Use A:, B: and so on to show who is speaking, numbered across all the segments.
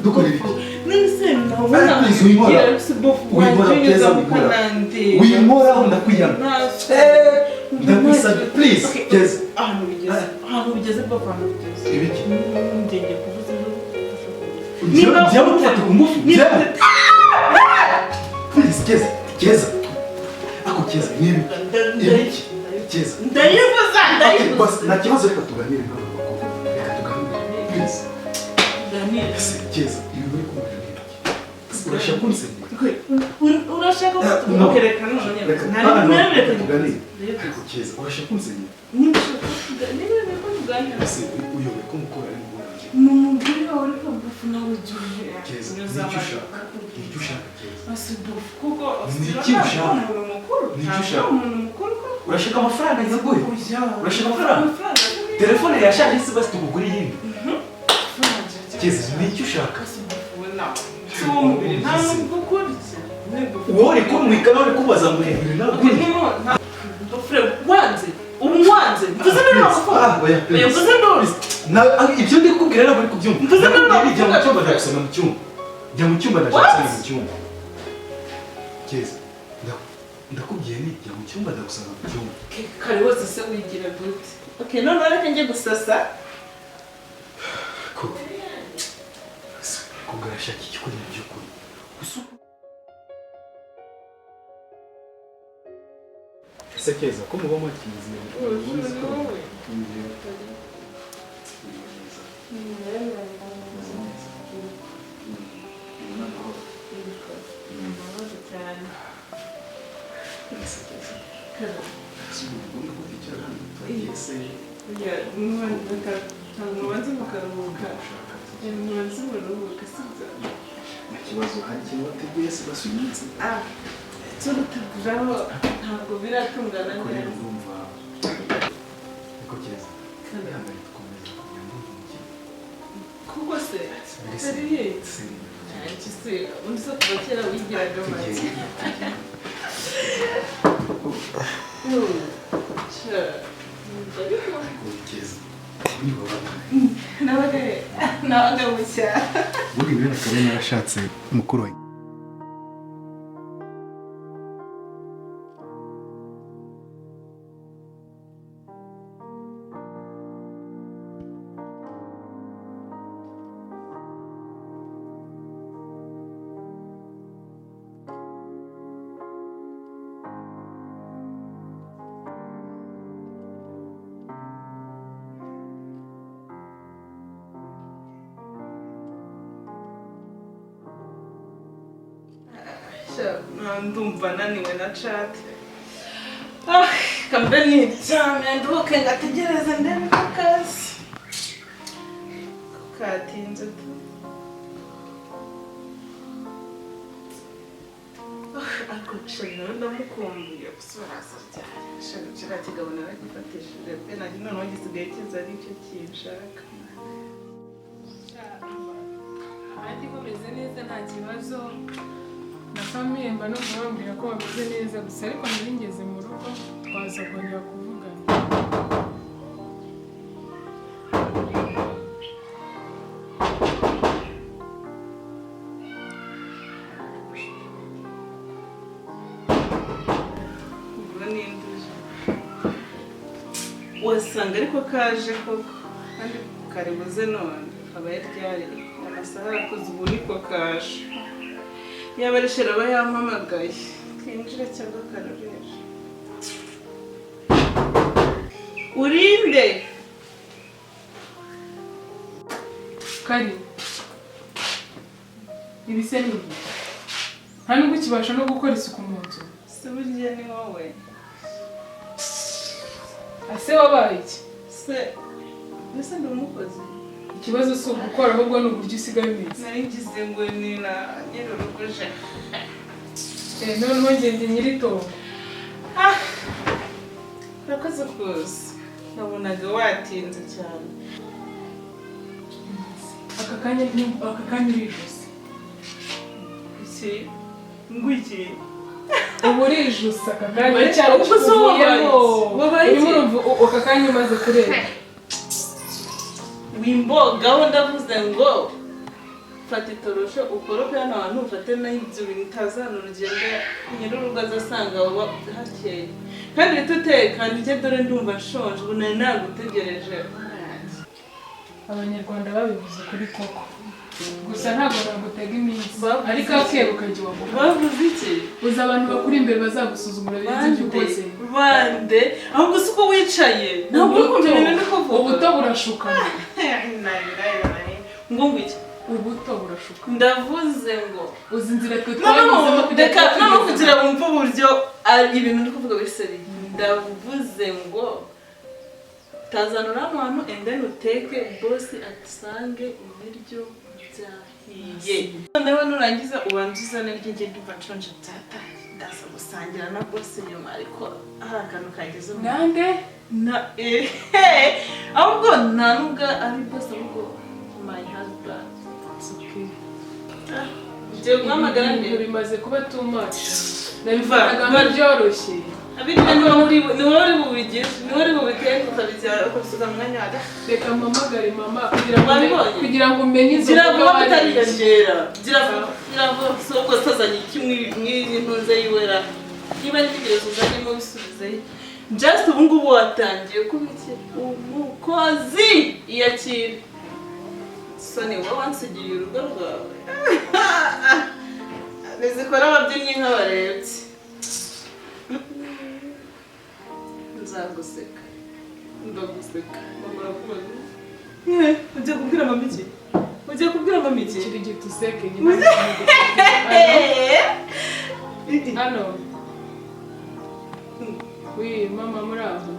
A: dukora ibiki
B: nese nawe
A: wimora ndakwiyama ndakwisabye please keza
B: ahantu bigeze papa
A: ibiki
B: ndenge kuvuza
A: niba ufata umufu please keza ako keza nibi ibiki keza
B: ndayivuza
A: nta kibazo reka tuganire please keza ibi buri kumujurira urashaka kunsenya
B: urashaka kukereka none nta
A: tuganire ariko keza urashaka kunsenya
B: niba kuganira
A: uyobe ko mukora ari ngora
B: numugire wawe ko bufuna wujuje
A: keza nicyo ushaka keza
B: asidufu kuko
A: nicyo ushaka urashaka amafaranga nzaguye urashaka amafaranga telefone yashaje se basi tugugura iyindi keza nicyo ushaka wowe ko mwikana uri kubaza ngo hejuru nabwo
B: wanze umwanze mvuze
A: ibyo ndi kubwira ntabwo uri kubyumva jya mu cyumba ndagusanga mu cyumba jya mu cyumba ndagusanga mu cyumba keza ndakubwiye ni jya mu cyumba ndagusanga mu cyumba
B: kare wose se wigira gute okay none reka njye gusasa
A: ko kugarashaka ikikuri by'ukuri ese keza ko muba mwakizi ikibazo hagiye wateguye se basubiza
B: turutuguraho ntabwo biratungana neza
A: urumva niko keza ihangane dukomeza kugira ngo ntuke
B: kuko se atari yetse iki se undi se kuva kera wigiraga make
A: keza
B: nabaga mushya
A: buri bene akaba narashatse mukuru we
B: ndumva naniwe na chat kambe niryame nduhuke ngategereze ndebe ko kazi katinze tu ariko nawe ndamukumbuye gusura cyane kiriya kigabo naragifatishije pe nanjye noneho gisigaye kiza ari cyo kinshaka
C: abandi bameze neza nta kibazo na famiye mba no kubabwira ko bameze neza gusa ariko nari ngeze mu rugo twaza kongera kuvugana
B: wasanga ariko kaje koko kandi karibuze none kabaye ryari amasaha yakoze ubu niko kaje yaba ari shera aba yampamagaye kinjira cyangwa karorera urinde
C: kari ibise ni nta nubwo ukibasha no gukora isuku mu nzu
B: se burya ni wowe
C: ase wabaye iki
B: se mbese ndi umukozi
C: ikibazo si ugukora ahubwo ni uburyo usigaye umeze
B: nari ngize ngo ni na nyir'urugoje
C: noneho ngende nyir'itongo
B: urakoze rwose nabonaga watinze cyane
C: aka kanya urijuse
B: iki ngwiki
C: ubu urijuse aka kanya cyane ukuvuyemo urimo urumva aka kanya umaze kureba
B: wimbogaho ndavuze ngo fata itorosho ukorope hano abantu ufate n'ibyo bintu utazana urugendo nyir'urugo azasanga hakeye kandi uhita utekana ijye dore ndumva nshonje ubu nari nagutegereje.
C: Abanyarwanda babivuze kuri koko gusa ntabwo nagutega iminsi ariko akebuka igihe wavuga.
B: Bavuze iki?
C: Uzi abantu bakuri imbere bazagusuzugura birenze ibyo ukoze.
B: Bande ahubwo si uko wicaye ntabwo uri kumva ibintu ndi kuvuga.
C: Ubuto burashukana.
B: Ngo ngwiki
C: ubuto burashuka.
B: Ndavuze ngo
C: uzi inzira twe twanyuzemo
B: no kugira wumve uburyo ibintu ndi kuvuga biseri. Ndavuze ngo tazanura abantu and then uteke boss atusange ibiryo byahiye. Noneho nurangiza ubanza uzane ry'inge ndumva nshonje tata ndasa gusangira na boss nyuma ariko hari akantu kageze mu
C: nande
B: na ahubwo nta nubwo ari boss ahubwo my husband.
C: It's okay.
B: Jye guhamagara
C: ibintu bimaze kuba too much. Nabivugaga byoroshye.
B: Abitwa ni wowe bubigira ni wowe bubiteka ukabisuka mu mwanya wawe.
C: Reka mpamagare mama kugira ngo umenye izo
B: mboga batariyongera. Gira soko tazanye kimwe ntuze yiwera. Niba ntibigerezo uzanyemo bisubize. Just ubu ngubu watangiye kubiki umukozi iyakira. Soni wowe wansigiye urugo rwawe. Nizikora ababyinnyi nk'abarebye. Nzaguseka. Ndaguseka. Mama arakubaza. Ujya kubwira mama iki? Ujya kubwira mama iki?
C: Kiri gito useke nyine. Hano. Oui, mama muraho.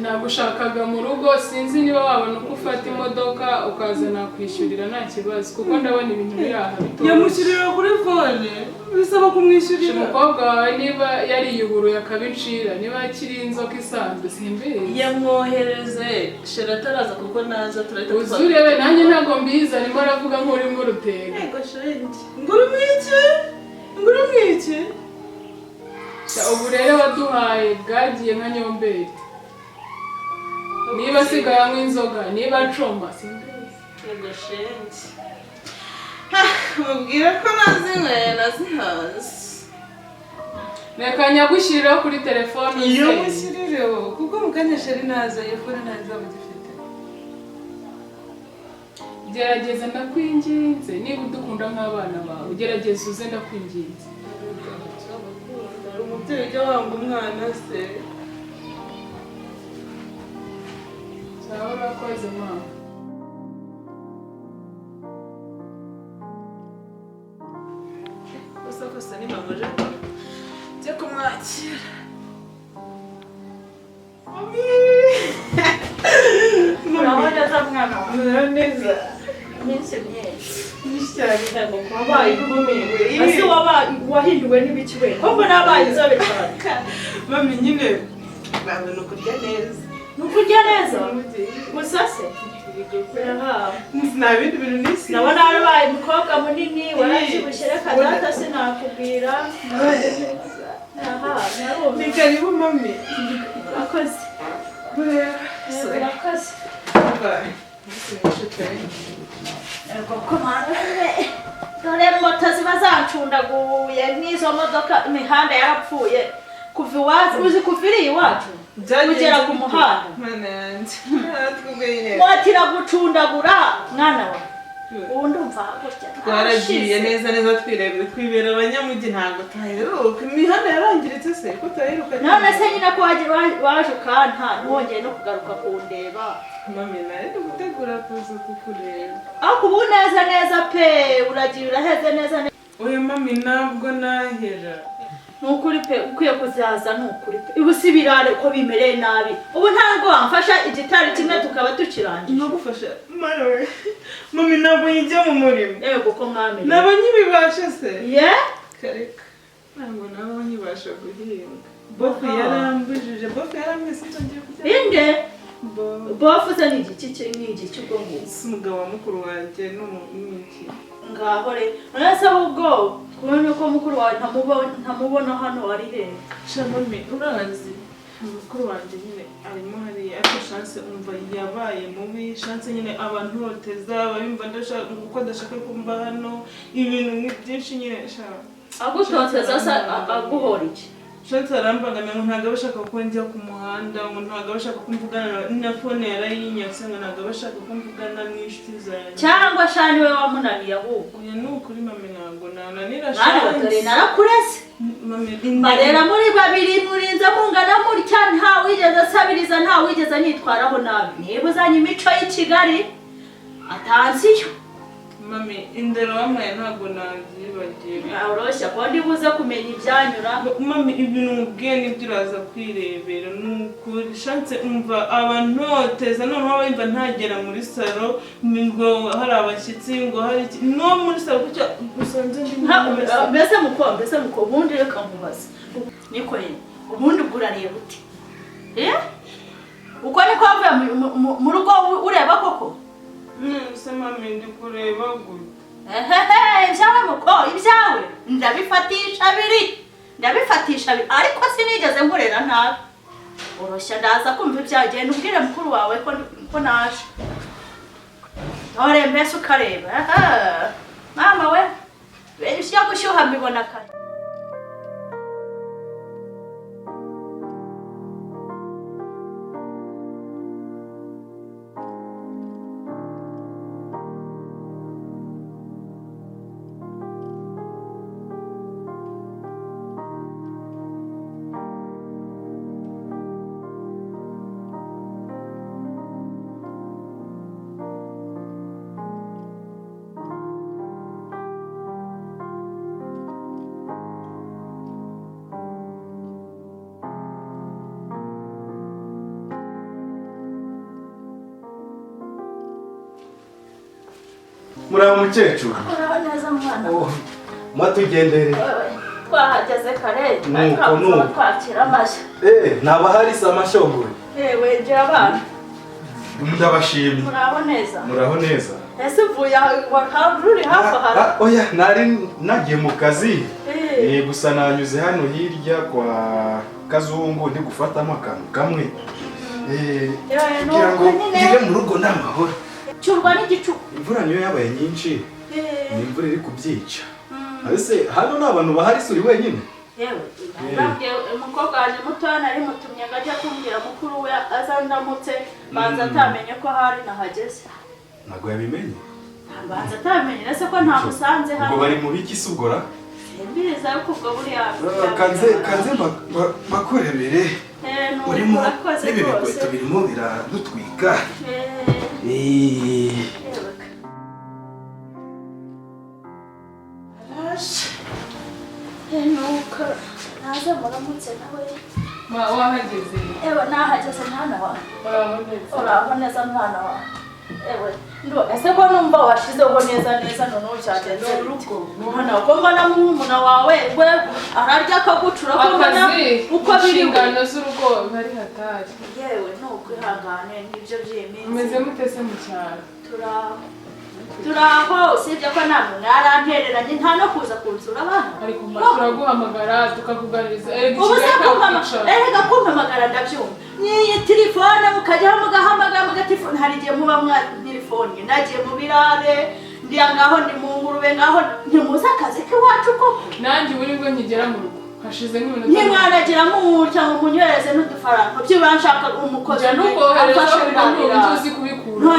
C: Nagushakaga mu rugo sinzi niba wabona uko ufata imodoka ukazana kwishyurira nta kibazo kuko ndabona ibintu biri aha bitoroshye.
B: Yamushyirira kuri phone bisaba kumwishyurira.
C: Umukobwa wawe niba yariyuburuye akabincira niba akiri inzoka isanzwe simbizi.
B: Yamwohereze shera ataraza kuko naza turahita
C: tuzana. Uzurebe nanjye ntabwo mbizi arimo aravuga nk'urimo urutega.
B: Yego shenge. Nguru mwiki?
C: Ubu rero waduhaye bwagiye nka nyomberi. Niba sigaye anywa inzoga, niba acoma simbizi.
B: Yego shenge. Mubwira ko nazihaze.
C: Reka nyagushyiriraho kuri telefone ze.
B: Iyo mushyirireho kuko mukanya sheri naza yefone naza mugifite.
C: Gerageza ndakwinginze niba udukunda nk'abana bawe gerageza uze ndakwinginze.
B: Umubyeyi ujya wanga umwana se.
C: Sawa urakoze mama.
B: Kosa ni mama je kumwakira.
D: Urabona za mwana wawe
B: neza.
D: iminsi myinshi
B: Nishyari ntabwo kwabaye kumiwe.
D: ese wahinduwe n'ibiki we ko mbona abaye inzobe cyane.
B: Mami nyine babona kurya neza.
D: Nukurya neza gusa se
B: nta bindi bintu nisi.
D: nabona abaye umukobwa munini warabyibushye reka data sinakubwira.
B: Ni karibu mami.
D: Akoze urakoze dore moto ziba zancundaguye n'izo modoka imihanda yarapfuye kuva iwacu uzi kuva iriya iwacu kugera ku muhanda moto iragucundagura mwana wawe ubundi umva gutya
B: twaragiye neza twibera abanyamujyi ntabwo taheruka imihanda yarangiritse se ko taheruka.
D: none se nyine ko waje ukanta ntwongeye no kugaruka kundeba.
B: Mami nari gutegura kuza kukureba
D: ariko ubu neza pe uragira uraheze neza.
B: Oya mami ntabwo nahera.
D: Nukuri pe ukwiye kuzaza nukuri pe. Ibu si birare ko bimereye nabi. Ubu ntabwo wamfasha igitari kimwe tukaba tukirangije.
B: Nagufasha mara. Mami ntabwo yijya mu murimo.
D: Yego ko mwami.
B: Nabo nyibibasha se.
D: Ye?
B: Kareka. Ntabwo nabo nyibasha guhinga. Bofu yarambujije. Bofu yarambise ngiye kujya.
D: Inde? Bofu se ni igiki ubwo ngo.
B: Umugabo wa mukuru wanjye n'umwiki.
D: Ngaho re. Urasa ubwo kubona ko mukuru wawe ntamubona hano ari he.
B: Shamami urazi. mukuru wanjye nyine arimo hariya ariko chance umva yabaye mubi chance nyine abantu hoteza bayumva ndashaka uko adashaka kumva hano ibintu ni byinshi nyine shaka
D: agutoteza aguhora iki
B: chance arambangamiye ngo ntago bashaka ko njya ku muhanda ngo ntago bashaka kumvugana na phone yarayinyatse ngo ntago bashaka kumvugana n'inshuti zanjye cyangwa
D: shani we wamunaniye ahubwo
B: uya ni ukuri mami ntago nananira
D: chance dore narakurese barera muri babiri murinze mungana mutya nta wigeze asabiriza nta wigeze anyitwaraho nabi niba uzanye imico y'i Kigali atansiyo
B: mami indero wambaye ntago nabyibagiwe
D: oroshya ko ndibuze kumenya ibyanyura
B: mami ibintu ubwiye nibyo uraza kwirebera n'ukuri chance umva abantu hoteza noneho abimva ntagera muri salo ngo hari abashyitsi ngo hari no muri salo kucyo gusanze ndi
D: mbese muko ubundi reka nkubaze niko yene ubundi bwuraniye buti uko niko avuye mu rugo ureba koko
B: se mami ndi kureba gute
D: ibyawe muko ibyawe ndabifatisha abiri ariko sinigeze nkorera nabi oroshya ndaza kumva ibyagenda ubwire mukuru wawe ko naje ntore mbese ukareba mama we ibyo gushyuha mbibona kare
A: Muraho mukecuru.
D: Muraho neza mwana.
A: Mwatugendere.
D: Twahageze kare. Nuko twakira amashya.
A: Ntaba hari samashogwe.
D: Yewe nje abana.
A: Ndabashimye.
D: Muraho neza.
A: Muraho neza.
D: Ese vuya ruri hafi hara.
A: Oya nari nagiye mu kazi. Gusa nanyuze hano hirya kwa Kazungu ndi gufatamo akantu kamwe. Kugira ngo ngire mu rugo n'amahoro.
D: Cyurwa n'igicu.
A: Imvura niyo yabaye nyinshi. Ni imvura iri kubyica. Ese hano n'abantu bahari suri wenyine?
D: Yewe, nabwiye umukobwa waje mutoya nari mutumye gajya kumbwira mukuru we azandamutse banza atamenye ko hari nahageze.
A: Ntago yabimenye?
D: Banza atamenye ese ko nta musanze hano.
A: Ngo bari mu biki sugora?
D: Mbiriza yuko ubwo buri hafi.
A: Kanze bakurebere.
D: Urimo
A: n'ibikweto birimo biradutwika.
D: Nuko naza muramutse nawe.
C: Wahageze?
D: Ewe nahageze mwana wawe. Uraho neza mwana wawe. Ewe ese ko numva washizeho neza none ucyagenze urugo. Mwana uko mbona mwana wawe we ararya akagucura ko mbona uko biri
C: ingano z'urugo bari hatari.
D: Yewe nuko ihangane nibyo byiminsi.
C: Umeze mutese mu cyaro?
D: Turaho usibye ko nta muntu yarantereranye nta no kuza kunsura abana.
C: Ariko turaguhamagara tukakuganiriza.
D: Erega kumpamagara ndabyumva. Niyi telefone mukajyaho mugahamagara mugatifone hari igihe muba mwa telefone nagiye mu birare ndi ngaho ndi mu ngurube ngaho ntimuza akazi k'iwacu koko.
C: Nanjye uri ngo nkigera mu rugo hashize nk'ibintu
D: nimwanagira mu cyangwa munyohereze n'udufaranga byo banshaka umukozi
C: nukohereza uzi kubikura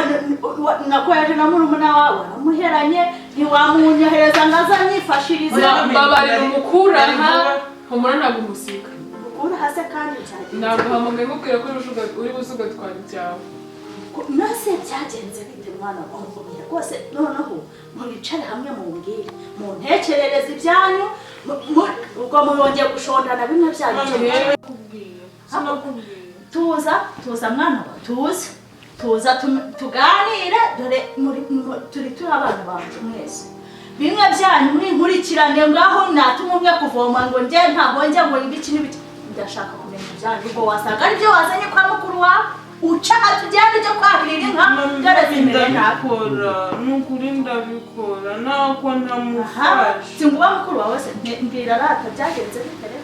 D: nako yaje na murumuna wawe amuheranye ntiwamunyohereza ngazanyifashiriza
C: babarira umukura humura ntabwo umusika
D: ukura hase kandi cyane
C: ntabwo hamagaye mubwira ko uri buzuga twari byawe
D: nase byagenze bite mwana wangu rwose noneho muricare hamwe mumbwire muntekerereze ibyanyu ubwo murongeye gushondana bimwe byanyu tuza mwana wa tuza tuganire dore turi abana bacu mwese bimwe byanyu nkurikirane ngaho natuma umwe kuvoma ngo nje ntaho njya ngo ibiki n'ibiki ndashaka kumenya ibyanyu ubwo wasanga ari byo wazanye kwa mukuru wawe ucaha tujyane cyo kwahirira inka
B: ndabikora nukuri ndabikora nako ntamufasha
D: singuba mukuru wawe se mbwira rata byagenze bitere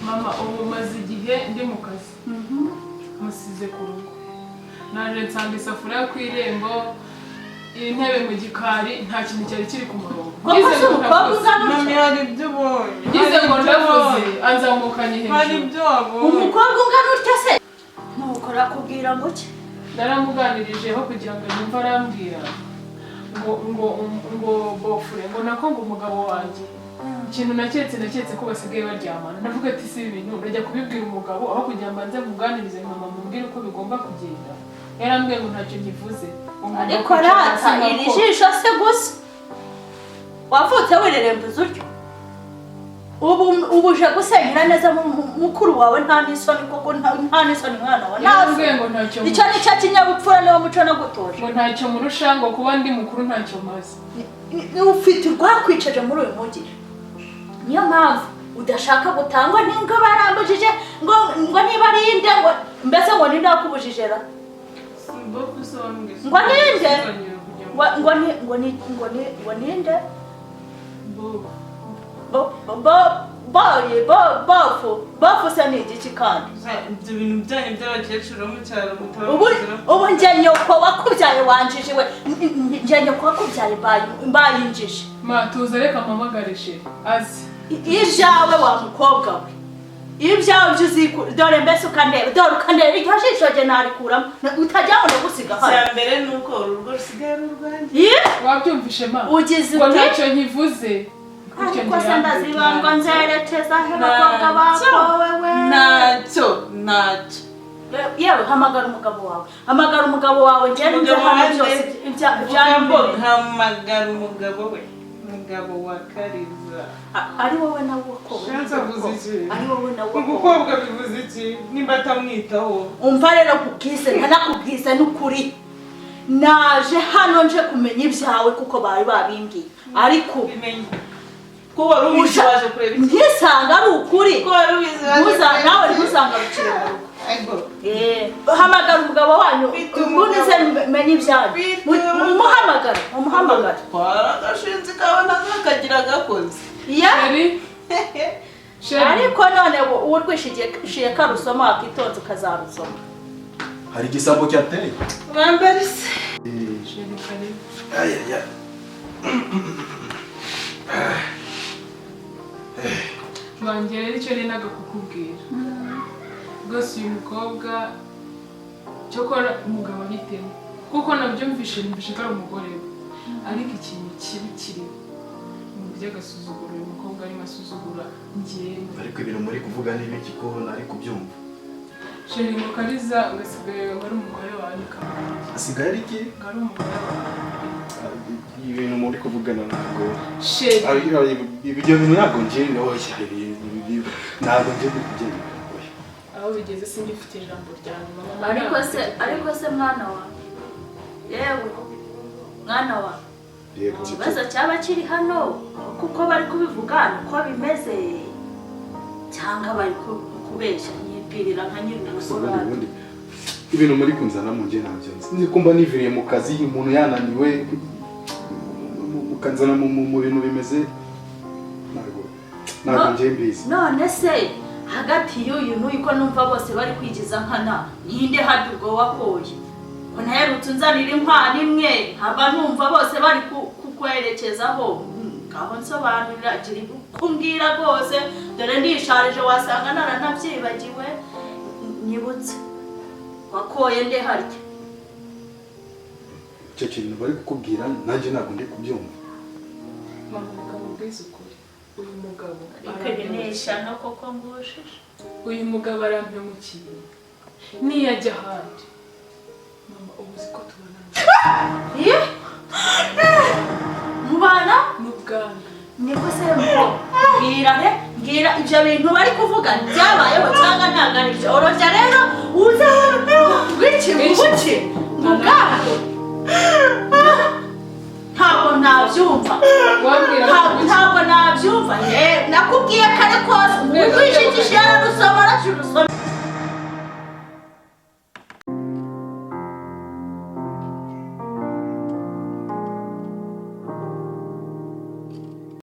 C: mama ubu maze igihe ndi mu kazi ngeze ku rugo naje nsanga isafuriya ku irembo intebe mu gikari nta kintu cyari kiri ku murongo
D: ngize ngo ndavuze
B: mami hari ibyo ubonye
C: ngize ngo ndavuze anzamukanye
B: hari
C: hejuru
B: ibyo wabonye
D: umukobwa ungana utya se nuko rakubwira ngo ki
C: naramuganirijeho kugira ngo yumve arambwira ngo bofure ngo nako ngo umugabo wanjye ikintu naketse ko basigaye baryamana ndavuga ati si ibintu ndajya kubibwira umugabo aho kugira ngo mbanze muganirize mama mubwire uko bigomba kugenda yarambwiye ngo ntacyo nkivuze
D: ariko rata iri jisho se gusa wavutse wirerembuza utyo ubu uje gusenyera neza mukuru wawe nta n'isoni koko nta n'isoni mwana wawe
C: yarambwiye ngo ntacyo
D: icyo ni cyo kinyabupfura niwo muco no gutoje
C: ngo ntacyo murusha ngo kuba ndi mukuru ntacyo maze
D: ufite urwakwicaje muri uyu mujyi niyo mpamvu udashaka gutangwa n'ingo barambujije ngo niba ari inde ngo mbese ngo ninde wakubujije ra ngo ninde ngo ninde bofu se ni igiki kandi
B: ibyo bintu byanyu by'abakecuru mu cyaro
D: ubu njye nyoko wakubyaye wanjijiwe njye nyoko wakubyaye mbayinjije
C: ma tuza reka mpamagare sheri azi
D: ibyawe wa mukobwa we ibyawe byo uzikura dore mbese ukandeba iryo jisho rye narikuramo utajya ngo ndagusiga hano
B: icya mbere ni uko urugo rusigaye ari urwanjye
C: wabyumvishe ma
D: ugize
C: ngo
D: uti
C: ntacyo nkivuze
D: ariko se ndazibanga nzerekeza he bakobwa bakowe we
B: ntacyo
D: yewe hamagara umugabo wawe njyewe nzi hano byose
B: ijambo hamagara umugabo we umugabo wa Kariza
D: ari wowe nawe wakowe ari wowe nawe wakowe
B: umukobwa bivuze iki nimba atamwitaho
D: umva rero kubwise ntanakubwise n'ukuri naje hano nje kumenya ibyawe kuko bari babimbwiye ariko
B: bimenye ko wari ubizi waje kureba iki
D: ntisanga ari ukuri
B: ko wari ubizi
D: nawe ntuzangarukire mu rugo hamagara umugabo wanyu ubundi se menye ibyanyu umuhamagara
B: twaragashinze kabona kakagira gakoze
C: sheri
D: ariko none uwo rwishigiye karusoma wakitonze ukazarusoma
A: hari igisambo cyateye
B: bambere se
C: sheri karibu banjye rero icyo nendaga kukubwira rwose uyu mukobwa cyokora umugabo ahitemo kuko nabyumvishe ko ari umugore we ariko ikintu kibi kiri mu by'agasuzuguro uyu mukobwa arimo asuzugura njyewe
A: ariko ibintu muri kuvuga n'ibiki ko ntari kubyumva
C: sheri ngo Kariza ugasigaye ngo ari umugore wawe
A: asigaye ari iki
C: ngo ari umugore wawe
A: ibintu muri kuvugana ntabwo
C: sheri
A: ibyo bintu ntabwo ngiye ntabwo ngiye kubyemera
C: aho bigeze singifite ijambo rya nyuma
D: ariko se mwana wa yewe mwana wa ikibazo cyaba kiri hano kuko bari kubivuga uko bimeze cyangwa bari kubeshya yibwirira nka nyiri urugo
A: ibintu muri kunzana mu nge ntabyo nzi ko mba niviriye mu kazi umuntu yananiwe mukanzana mu bintu bimeze ntabwo ngiye mbizi
D: none se hagati y'uyu n'uyu ko numva bose bari kwigiza nkana ninde hadi ubwo wakoye ko ntaherutse unzanira inkwano imwe haba numva bose bari kukwerekezaho ngaho nsobanurira gira kumbwira rwose dore ndisharije wasanga naranabyibagiwe nyibutse wakoye nde harya
A: icyo kintu bari kukubwira nanjye ntabwo ndi kubyumva
C: mama reka mubwize ukuri uyu mugabo
D: ikenesha no koko ngushije
C: uyu mugabo arampemukiye niyajya ahandi mama ubuzi ko tubana
D: mubana
C: n'ubwana
D: niko se ngo mbwira ibyo bintu bari kuvuga byabayeho cyangwa ntabwo ari byo orojya rero uze rw'ikibuki mu bwato ntabwo nabyumva ntabwo nabyumva nakubwiye kare kose urwishigisha